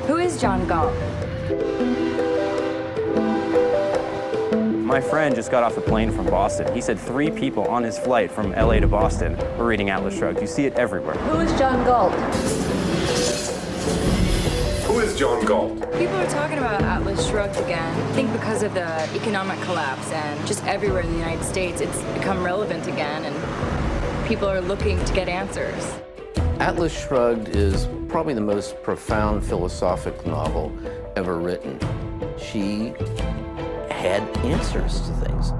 Who is John Galt? My friend just got off the plane from Boston. He said 3 people on his flight from LA to Boston were reading Atlas Shrugged. You see it everywhere. Who is John Galt? Who is John Galt? People are talking about Atlas Shrugged again. I think because of the economic collapse and just everywhere in the United States, it's become relevant again and people are looking to get answers. Atlas Shrugged is probably the most profound philosophical novel ever written. She had answers to things.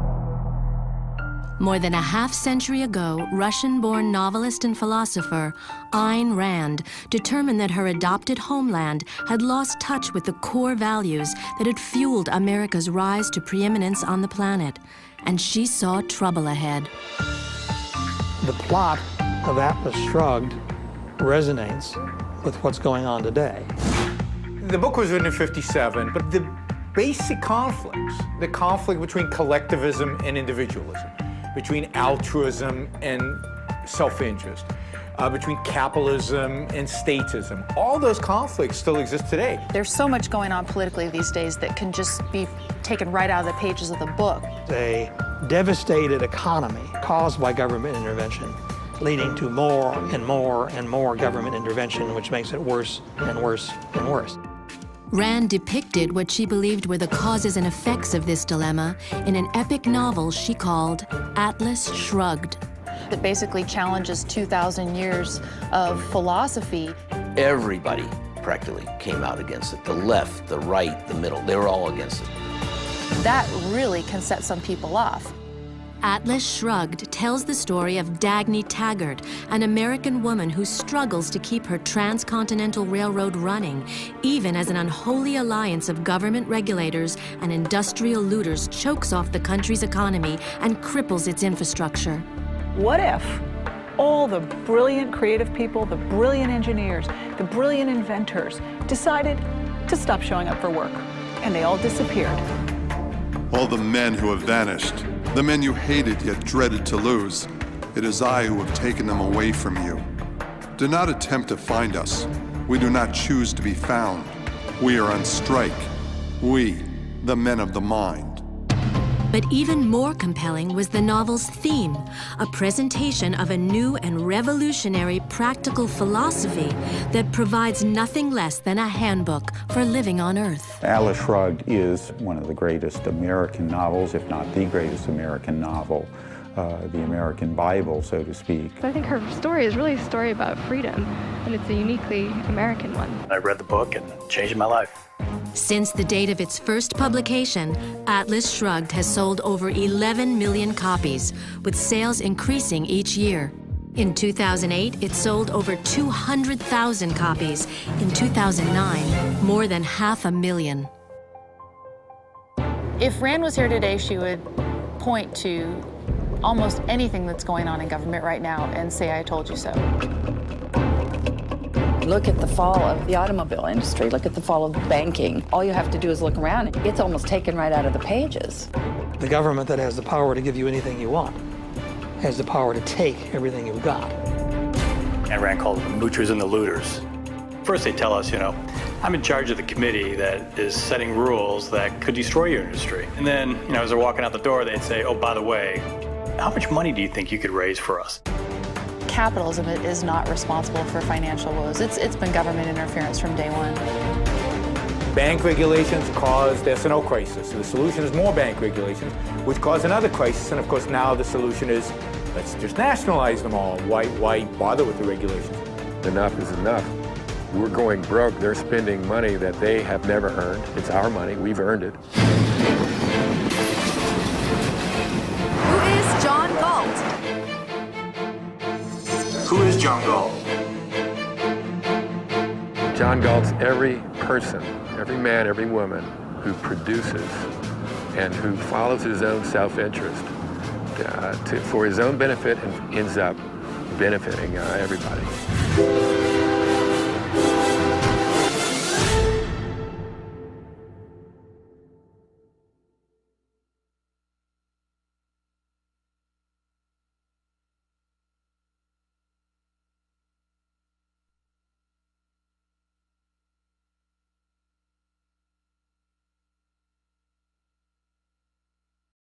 More than a half-century ago, Russian-born novelist and philosopher Ayn Rand determined that her adopted homeland had lost touch with the core values that had fueled America's rise to preeminence on the planet, and she saw trouble ahead. The plot of Atlas Shrugged resonates with what's going on today. The book was written in '57, but the basic conflicts, the conflict between collectivism and individualism, between altruism and self-interest, between capitalism and statism, all those conflicts still exist today. There's so much going on politically these days that can just be taken right out of the pages of the book. A devastated economy caused by government intervention, leading to more and more and more government intervention, which makes it worse and worse and worse. Rand depicted what she believed were the causes and effects of this dilemma in an epic novel she called Atlas Shrugged. It basically challenges 2,000 years of philosophy. Everybody practically came out against it. The left, the right, the middle, they were all against it. That really can set some people off. Atlas Shrugged tells the story of Dagny Taggart, an American woman who struggles to keep her transcontinental railroad running, even as an unholy alliance of government regulators and industrial looters chokes off the country's economy and cripples its infrastructure. What if all the brilliant creative people, the brilliant engineers, the brilliant inventors decided to stop showing up for work, and they all disappeared? All the men who have vanished, the men you hated yet dreaded to lose, it is I who have taken them away from you. Do not attempt to find us. We do not choose to be found. We are on strike. We, the men of the mind. But even more compelling was the novel's theme, a presentation of a new and revolutionary practical philosophy that provides nothing less than a handbook for living on Earth. Atlas Shrugged is one of the greatest American novels, if not the greatest American novel, the American Bible, so to speak. I think her story is really a story about freedom, and it's a uniquely American one. I read the book and it changed my life. Since the date of its first publication, Atlas Shrugged has sold over 11 million copies, with sales increasing each year. In 2008, it sold over 200,000 copies. In 2009, more than 500,000. If Rand was here today, she would point to almost anything that's going on in government right now and say, "I told you so." Look at the fall of the automobile industry. Look at the fall of banking. All you have to do is look around. It's almost taken right out of the pages. The government that has the power to give you anything you want has the power to take everything you've got. And Rand called them the moochers and the looters. First they tell us, I'm in charge of the committee that is setting rules that could destroy your industry. And then, as they're walking out the door, they'd say, oh, by the way, how much money do you think you could raise for us? Capitalism is not responsible for financial woes. It's been government interference from day one. Bank regulations caused the S&O crisis. So the solution is more bank regulations, which caused another crisis. And of course, now the solution is, let's just nationalize them all. Why bother with the regulations? Enough is enough. We're going broke. They're spending money that they have never earned. It's our money. We've earned it. Who is John Galt? Who is John Galt? John Galt's every person, every man, every woman who produces and who follows his own self-interest for his own benefit and ends up benefiting everybody.